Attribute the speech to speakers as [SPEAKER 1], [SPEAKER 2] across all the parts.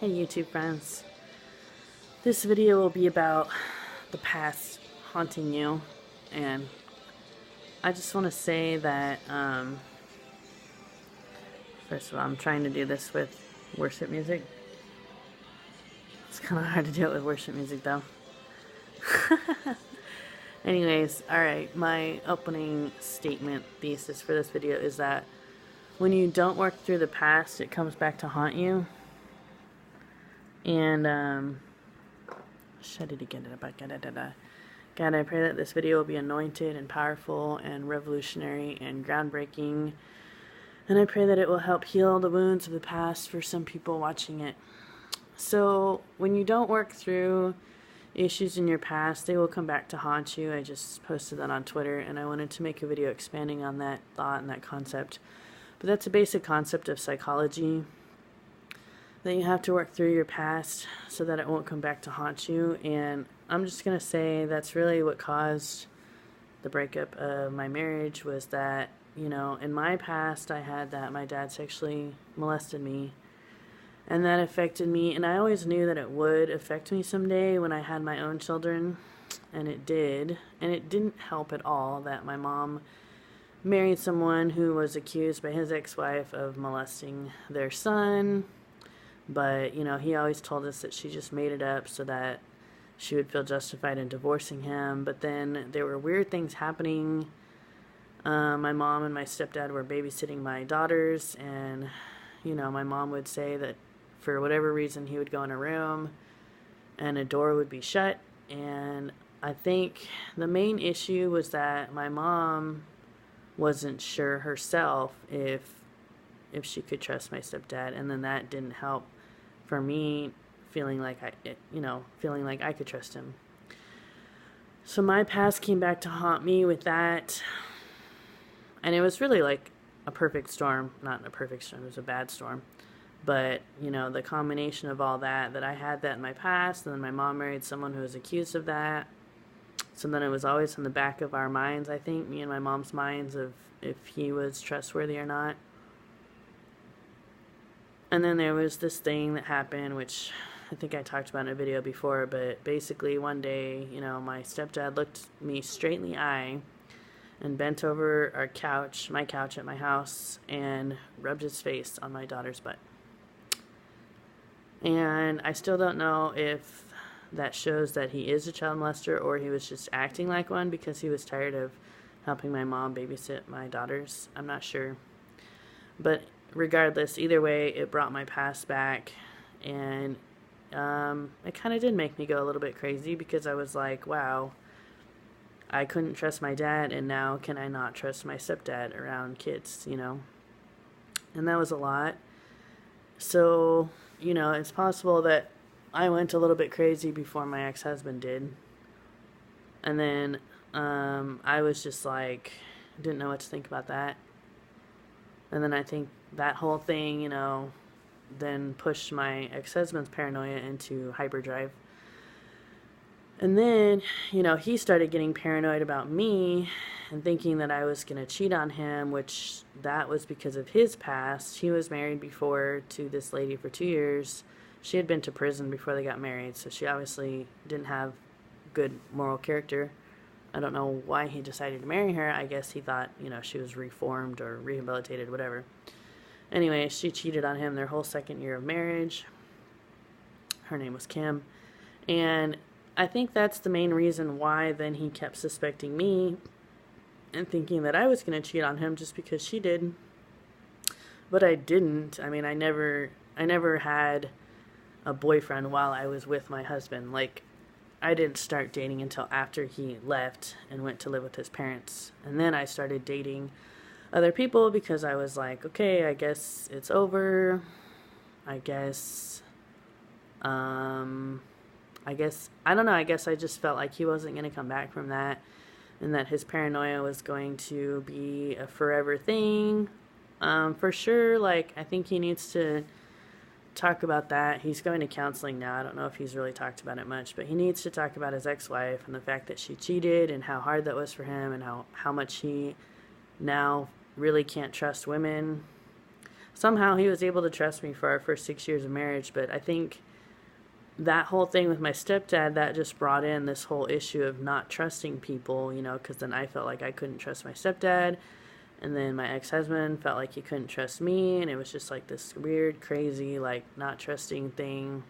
[SPEAKER 1] Hey YouTube friends, this video will be about the past haunting you, and I just want to say that first of all, I'm trying to do this with worship music. It's kind of hard to do it with worship music though. Anyways, alright, my opening statement thesis for this video is that when you don't work through the past, it comes back to haunt you. And God, I pray that this video will be anointed and powerful and revolutionary and groundbreaking. And I pray that it will help heal the wounds of the past for some people watching it. So when you don't work through issues in your past, they will come back to haunt you. I just posted that on Twitter, and I wanted to make a video expanding on that thought and that concept. But that's a basic concept of psychology, that you have to work through your past so that it won't come back to haunt you. And I'm just going to say that's really what caused the breakup of my marriage, was that, you know, in my past I had that my dad sexually molested me, and that affected me, and I always knew that it would affect me someday when I had my own children, and it did. And it didn't help at all that my mom married someone who was accused by his ex-wife of molesting their son. But, you know, he always told us that she just made it up so that she would feel justified in divorcing him. But then there were weird things happening. My mom and my stepdad were babysitting my daughters, and, you know, my mom would say that for whatever reason he would go in a room and a door would be shut. And I think the main issue was that my mom wasn't sure herself if she could trust my stepdad, and then that didn't help for me feeling like I could trust him. So my past came back to haunt me with that, and it was really like a perfect storm. Not a perfect storm, it was a bad storm. But, you know, the combination of all that I had that in my past, and then my mom married someone who was accused of that. So then it was always in the back of our minds, I think, me and my mom's minds, of if he was trustworthy or not. And then there was this thing that happened, which I think I talked about in a video before, but basically one day, you know, my stepdad looked me straight in the eye and bent over our couch, my couch at my house, and rubbed his face on my daughter's butt. And I still don't know if that shows that he is a child molester or he was just acting like one because he was tired of helping my mom babysit my daughters. I'm not sure. But regardless, either way, it brought my past back, and it kind of did make me go a little bit crazy, because I was like, wow, I couldn't trust my dad, and now can I not trust my stepdad around kids, you know? And that was a lot. So, you know, it's possible that I went a little bit crazy before my ex-husband did, and then I was just like, didn't know what to think about that. And then I think that whole thing, you know, then pushed my ex-husband's paranoia into hyperdrive. And then, you know, he started getting paranoid about me and thinking that I was going to cheat on him, which that was because of his past. He was married before to this lady for 2 years. She had been to prison before they got married, so she obviously didn't have good moral character. I don't know why he decided to marry her. I guess he thought, you know, she was reformed or rehabilitated, whatever. Anyway, she cheated on him their whole second year of marriage. Her name was Kim. And I think that's the main reason why then he kept suspecting me and thinking that I was going to cheat on him just because she did. But I didn't. I mean, I never had a boyfriend while I was with my husband. Like, I didn't start dating until after he left and went to live with his parents. And then I started dating other people because I was like, okay, I guess it's over. I guess I don't know, I guess I just felt like he wasn't going to come back from that, and that his paranoia was going to be a forever thing. For sure, like, I think he needs to talk about that. He's going to counseling now. I don't know if he's really talked about it much, but he needs to talk about his ex-wife and the fact that she cheated and how hard that was for him, and how much he now really can't trust women. somehow he was able to trust me for our first 6 years of marriage. But I think that whole thing with my stepdad, that just brought in this whole issue of not trusting people, you know, because then I felt like I couldn't trust my stepdad. And then my ex-husband felt like he couldn't trust me. And it was just like this weird, crazy, like not trusting thing.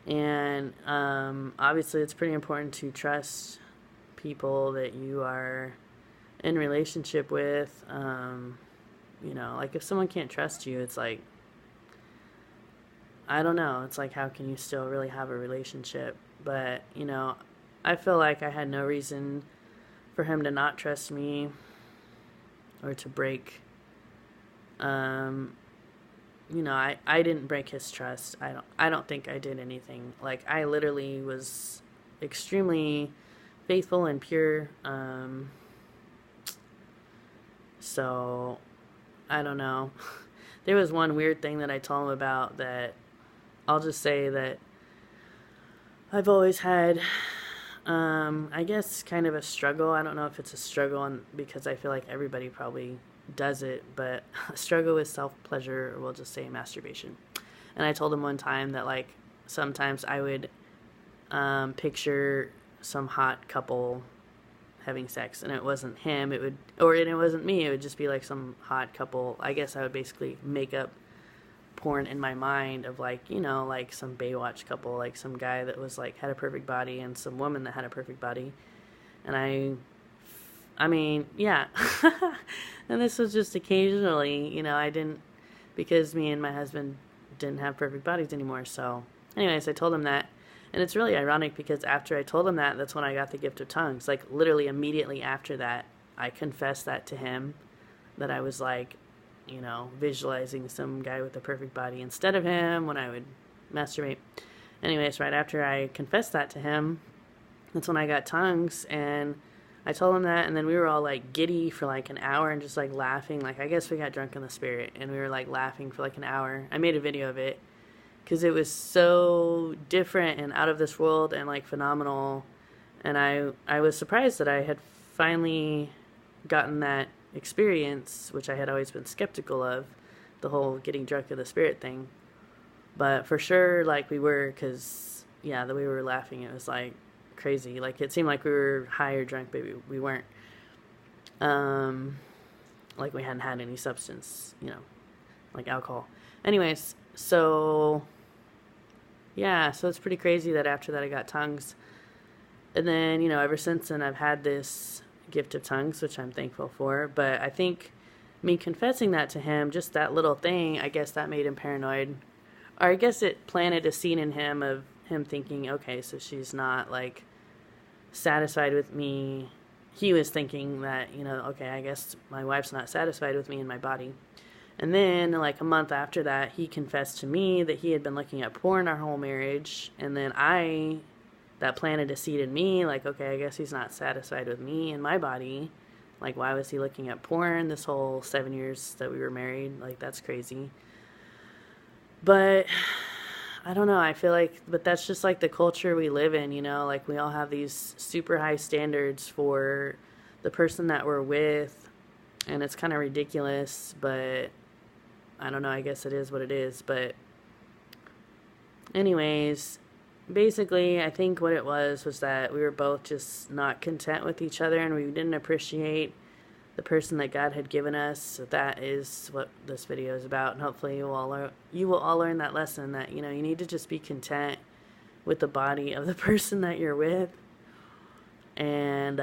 [SPEAKER 1] And obviously it's pretty important to trust people that you are in relationship with. You know, like if someone can't trust you, it's like, I don't know. It's like, how can you still really have a relationship? But, you know, I feel like I had no reason for him to not trust me or to break. You know, I didn't break his trust. I don't think I did anything. Like, I literally was extremely faithful and pure. So, I don't know. There was one weird thing that I told him about that I'll just say that I've always had, I guess, kind of a struggle. I don't know if it's a struggle because I feel like everybody probably does it, but a struggle with self-pleasure, or we'll just say masturbation. And I told him one time that, like, sometimes I would picture some hot couple having sex, and it wasn't him, and it wasn't me, it would just be like some hot couple. I guess I would basically make up porn in my mind of, like, you know, like some Baywatch couple, like some guy that was like had a perfect body and some woman that had a perfect body. And I mean, yeah. And this was just occasionally, you know, I didn't, because me and my husband didn't have perfect bodies anymore. So anyways, I told him that. And it's really ironic because after I told him that, that's when I got the gift of tongues. Like, literally immediately after that, I confessed that to him, that I was like, you know, visualizing some guy with a perfect body instead of him when I would masturbate. Anyways, right after I confessed that to him, that's when I got tongues, and I told him that, and then we were all like giddy for like an hour and just like laughing. Like, I guess we got drunk in the spirit, and we were like laughing for like an hour. I made a video of it because it was so different and out of this world and like phenomenal. And I was surprised that I had finally gotten that experience, which I had always been skeptical of, the whole getting drunk in the spirit thing. But for sure, like, we were, because, yeah, the way we were laughing, it was like crazy. Like, it seemed like we were high or drunk, but we weren't. Like, we hadn't had any substance, you know, like alcohol. Anyways, so yeah, so it's pretty crazy that after that I got tongues. And then, you know, ever since then I've had this gift of tongues, which I'm thankful for. But I think me confessing that to him, just that little thing, I guess that made him paranoid. Or I guess it planted a scene in him of him thinking, okay, so she's not like satisfied with me. He was thinking that, you know, okay, I guess my wife's not satisfied with me in my body. And then, like, a month after that, he confessed to me that he had been looking at porn our whole marriage. And then that planted a seed in me, like, okay, I guess he's not satisfied with me in my body. Like, why was he looking at porn this whole 7 years that we were married? Like, that's crazy. But I don't know, I feel like, but that's just like the culture we live in, you know, like we all have these super high standards for the person that we're with, and it's kind of ridiculous, but I don't know, I guess it is what it is. But anyways, basically, I think what it was that we were both just not content with each other, and we didn't appreciate the person that God had given us. So that is what this video is about, and hopefully you will all learn that lesson, that, you know, you need to just be content with the body of the person that you're with. And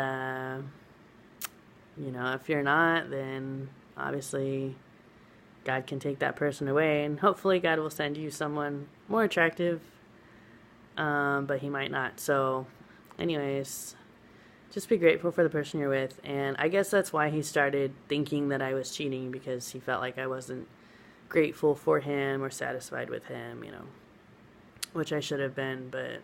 [SPEAKER 1] you know, if you're not, then obviously God can take that person away, and hopefully God will send you someone more attractive, but he might not. So anyways, just be grateful for the person you're with. And I guess that's why he started thinking that I was cheating, because he felt like I wasn't grateful for him or satisfied with him, you know, which I should have been. But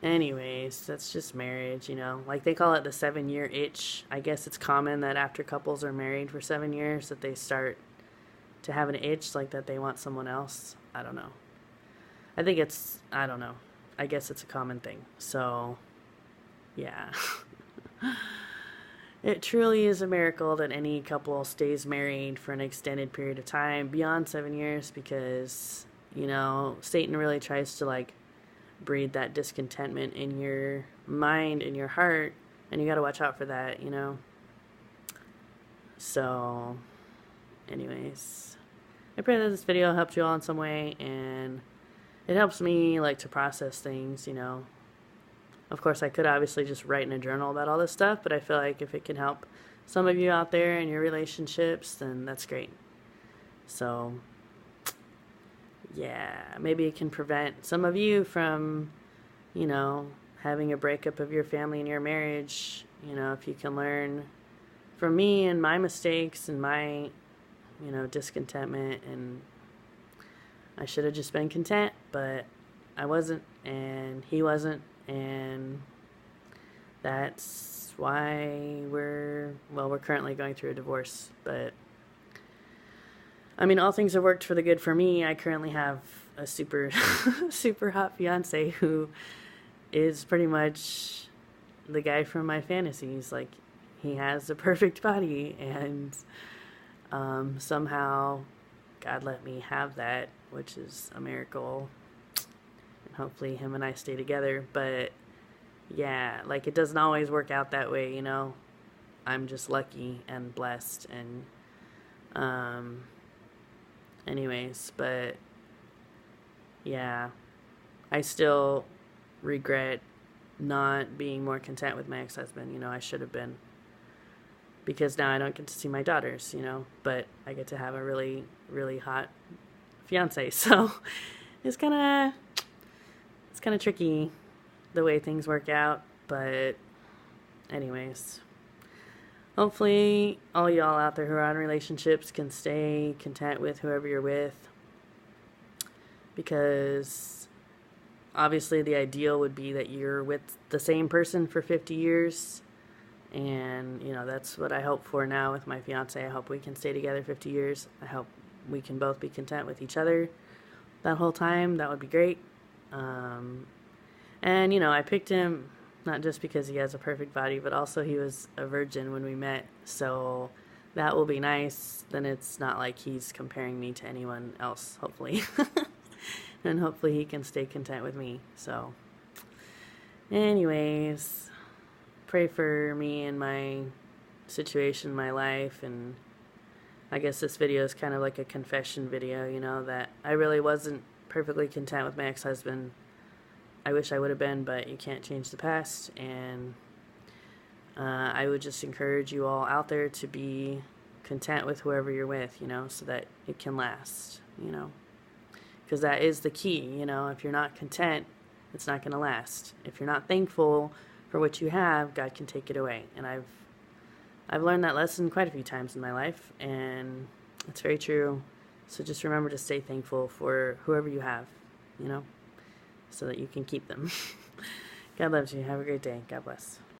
[SPEAKER 1] anyways, that's just marriage, you know, like they call it the 7-year itch. I guess it's common that after couples are married for 7 years that they start to have an itch, like that they want someone else. I don't know. I don't know. I guess it's a common thing. So yeah. it truly is a miracle that any couple stays married for an extended period of time beyond 7 years, because, Satan really tries to like breed that discontentment in your mind and your heart, and you got to watch out for that. So, anyways, I pray that this video helped you all in some way, and it helps me like to process things. Of course, I could obviously just write in a journal about all this stuff, but I feel like if it can help some of you out there in your relationships, then that's great. So, yeah, maybe it can prevent some of you from, having a breakup of your family and your marriage. If you can learn from me and my mistakes and my, discontentment, and I should have just been content, but I wasn't, and he wasn't, and that's why we're currently going through a divorce. But I mean, all things have worked for the good for me. I currently have a super super hot fiance who is pretty much the guy from my fantasies. Like, he has the perfect body, and somehow God let me have that, which is a miracle. And hopefully him and I stay together. But yeah, like, it doesn't always work out that way, I'm just lucky and blessed, and anyways, but yeah, I still regret not being more content with my ex-husband. I should have been, because now I don't get to see my daughters, but I get to have a really, really hot fiance. So it's kind of tricky the way things work out. But anyways, hopefully all y'all out there who are in relationships can stay content with whoever you're with, because obviously the ideal would be that you're with the same person for 50 years. And, that's what I hope for now with my fiance. I hope we can stay together 50 years. I hope we can both be content with each other that whole time. That would be great. And, I picked him not just because he has a perfect body, but also he was a virgin when we met. So that will be nice. Then it's not like he's comparing me to anyone else, hopefully. And hopefully he can stay content with me. So anyways, pray for me and my situation, my life. And I guess this video is kind of like a confession video, that I really wasn't perfectly content with my ex-husband. I wish I would have been, but you can't change the past. And I would just encourage you all out there to be content with whoever you're with, so that it can last, because that is the key. If you're not content, it's not going to last. If you're not thankful for what you have, God can take it away. And I've learned that lesson quite a few times in my life, and it's very true. So just remember to stay thankful for whoever you have, so that you can keep them. God loves you. Have a great day. God bless.